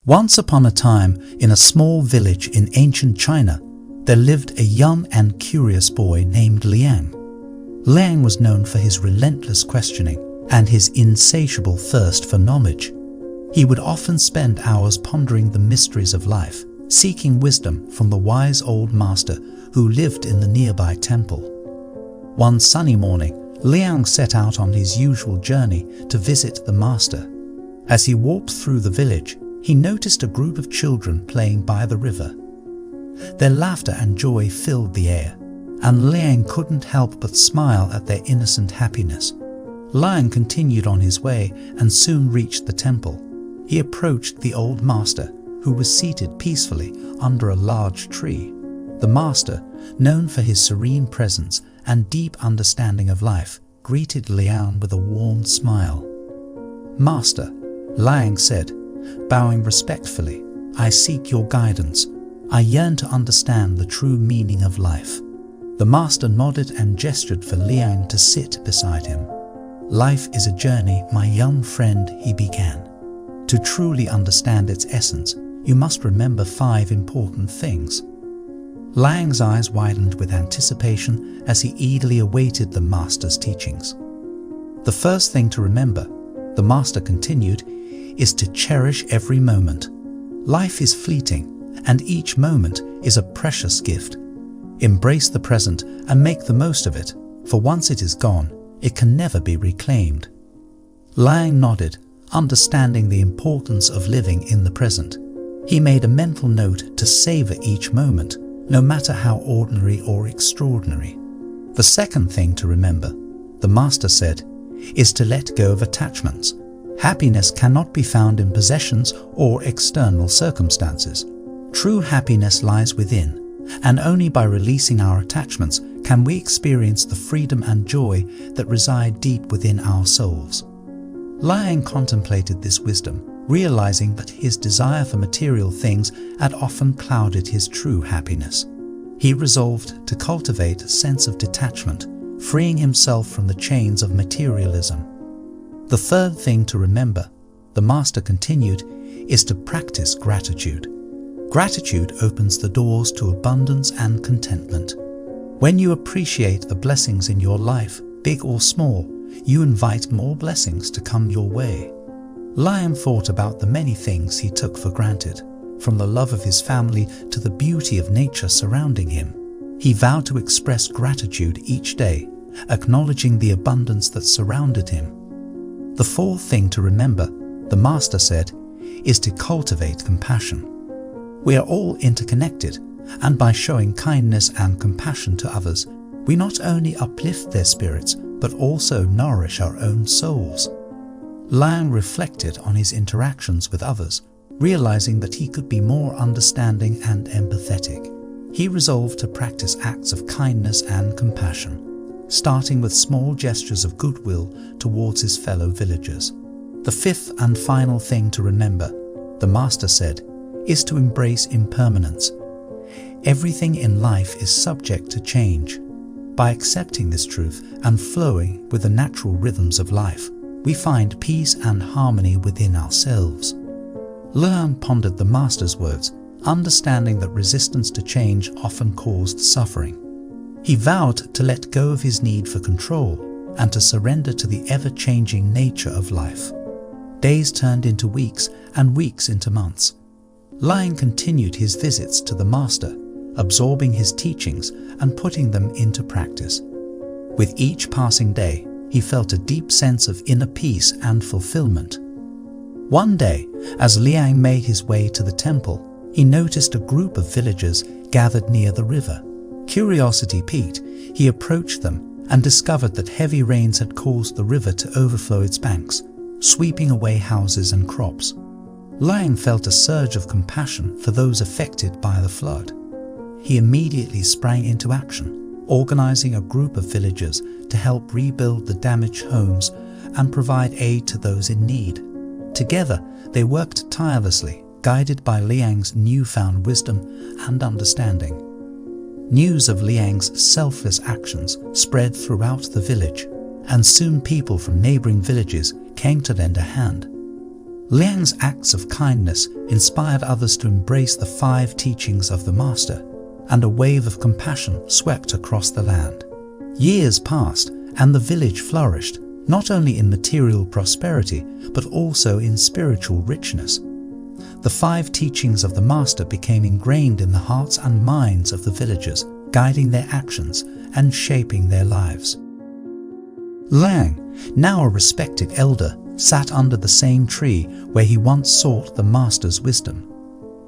Once upon a time, in a small village in ancient China, there lived a young and curious boy named Liang. Liang was known for his relentless questioning and his insatiable thirst for knowledge. He would often spend hours pondering the mysteries of life, seeking wisdom from the wise old master who lived in the nearby temple. One sunny morning, Liang set out on his usual journey to visit the master. As he walked through the village, he noticed a group of children playing by the river. Their laughter and joy filled the air, and Liang couldn't help but smile at their innocent happiness. Liang continued on his way and soon reached the temple. He approached the old master, who was seated peacefully under a large tree. The master, known for his serene presence and deep understanding of life, greeted Liang with a warm smile. "Master," Liang said, bowing respectfully, "I seek your guidance. I yearn to understand the true meaning of life." The master nodded and gestured for Liang to sit beside him. "Life is a journey, my young friend," he began. "To truly understand its essence, you must remember 5 important things." Liang's eyes widened with anticipation as he eagerly awaited the master's teachings. "The first thing to remember," the master continued, "is to cherish every moment. Life is fleeting, and each moment is a precious gift. Embrace the present and make the most of it, for once it is gone, it can never be reclaimed." Liang nodded, understanding the importance of living in the present. He made a mental note to savor each moment, no matter how ordinary or extraordinary. "The second thing to remember," the master said, "is to let go of attachments. Happiness cannot be found in possessions or external circumstances. True happiness lies within, and only by releasing our attachments can we experience the freedom and joy that reside deep within our souls." Liang contemplated this wisdom, realizing that his desire for material things had often clouded his true happiness. He resolved to cultivate a sense of detachment, freeing himself from the chains of materialism. "The third thing to remember," the master continued, "is to practice gratitude. Gratitude opens the doors to abundance and contentment. When you appreciate the blessings in your life, big or small, you invite more blessings to come your way." Liang thought about the many things he took for granted, from the love of his family to the beauty of nature surrounding him. He vowed to express gratitude each day, acknowledging the abundance that surrounded him. "The fourth thing to remember," the master said, "is to cultivate compassion. We are all interconnected, and by showing kindness and compassion to others, we not only uplift their spirits, but also nourish our own souls." Liang reflected on his interactions with others, realizing that he could be more understanding and empathetic. He resolved to practice acts of kindness and compassion, starting with small gestures of goodwill towards his fellow villagers. "The fifth and final thing to remember," the master said, "is to embrace impermanence. Everything in life is subject to change. By accepting this truth and flowing with the natural rhythms of life, we find peace and harmony within ourselves." Liang pondered the master's words, understanding that resistance to change often caused suffering. He vowed to let go of his need for control and to surrender to the ever-changing nature of life. Days turned into weeks and weeks into months. Liang continued his visits to the master, absorbing his teachings and putting them into practice. With each passing day, he felt a deep sense of inner peace and fulfillment. One day, as Liang made his way to the temple, he noticed a group of villagers gathered near the river. Curiosity piqued, he approached them and discovered that heavy rains had caused the river to overflow its banks, sweeping away houses and crops. Liang felt a surge of compassion for those affected by the flood. He immediately sprang into action, organizing a group of villagers to help rebuild the damaged homes and provide aid to those in need. Together, they worked tirelessly, guided by Liang's newfound wisdom and understanding. News of Liang's selfless actions spread throughout the village, and soon people from neighboring villages came to lend a hand. Liang's acts of kindness inspired others to embrace the 5 teachings of the Master, and a wave of compassion swept across the land. Years passed, and the village flourished, not only in material prosperity, but also in spiritual richness. The 5 teachings of the Master became ingrained in the hearts and minds of the villagers, guiding their actions and shaping their lives. Liang, now a respected elder, sat under the same tree where he once sought the Master's wisdom.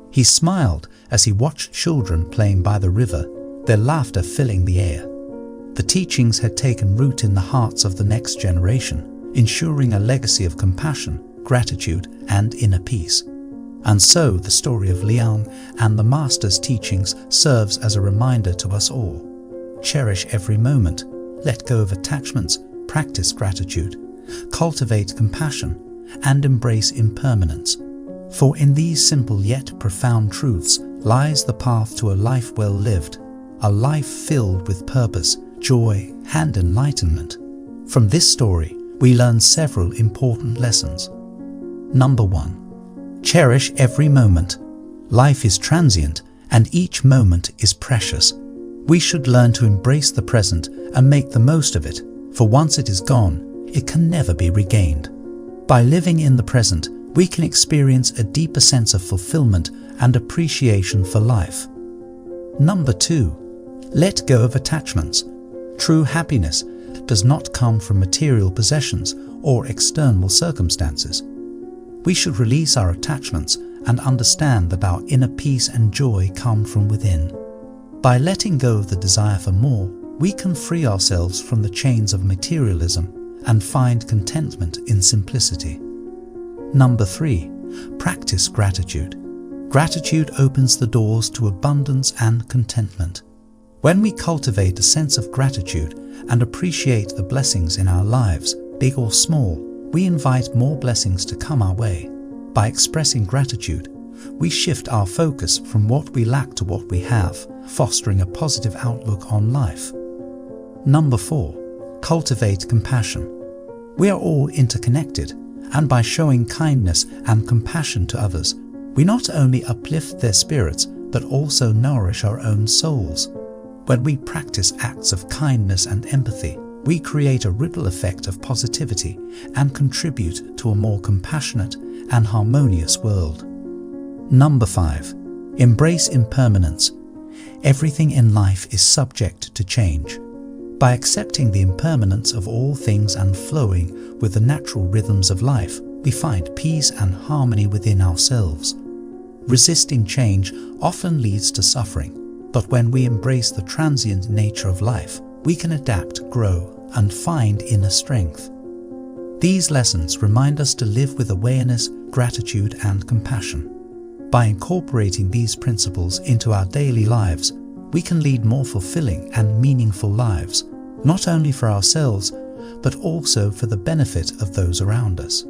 He smiled as he watched children playing by the river, their laughter filling the air. The teachings had taken root in the hearts of the next generation, ensuring a legacy of compassion, gratitude, and inner peace. And so the story of Liang and the Master's teachings serves as a reminder to us all. Cherish every moment, let go of attachments, practice gratitude, cultivate compassion, and embrace impermanence. For in these simple yet profound truths lies the path to a life well lived, a life filled with purpose, joy, and enlightenment. From this story, we learn several important lessons. Number 1. Cherish every moment. Life is transient, and each moment is precious. We should learn to embrace the present and make the most of it, for once it is gone, it can never be regained. By living in the present, we can experience a deeper sense of fulfillment and appreciation for life. Number 2. Let go of attachments. True happiness does not come from material possessions or external circumstances. We should release our attachments and understand that our inner peace and joy come from within. By letting go of the desire for more, we can free ourselves from the chains of materialism and find contentment in simplicity. Number 3. Practice gratitude. Gratitude opens the doors to abundance and contentment. When we cultivate a sense of gratitude and appreciate the blessings in our lives, big or small, we invite more blessings to come our way. By expressing gratitude, we shift our focus from what we lack to what we have, fostering a positive outlook on life. Number 4. Cultivate compassion. We are all interconnected, and by showing kindness and compassion to others, we not only uplift their spirits, but also nourish our own souls. When we practice acts of kindness and empathy, we create a ripple effect of positivity and contribute to a more compassionate and harmonious world. Number 5. Embrace impermanence. Everything in life is subject to change. By accepting the impermanence of all things and flowing with the natural rhythms of life, we find peace and harmony within ourselves. Resisting change often leads to suffering, but when we embrace the transient nature of life, we can adapt, grow, and find inner strength. These lessons remind us to live with awareness, gratitude, and compassion. By incorporating these principles into our daily lives, we can lead more fulfilling and meaningful lives, not only for ourselves, but also for the benefit of those around us.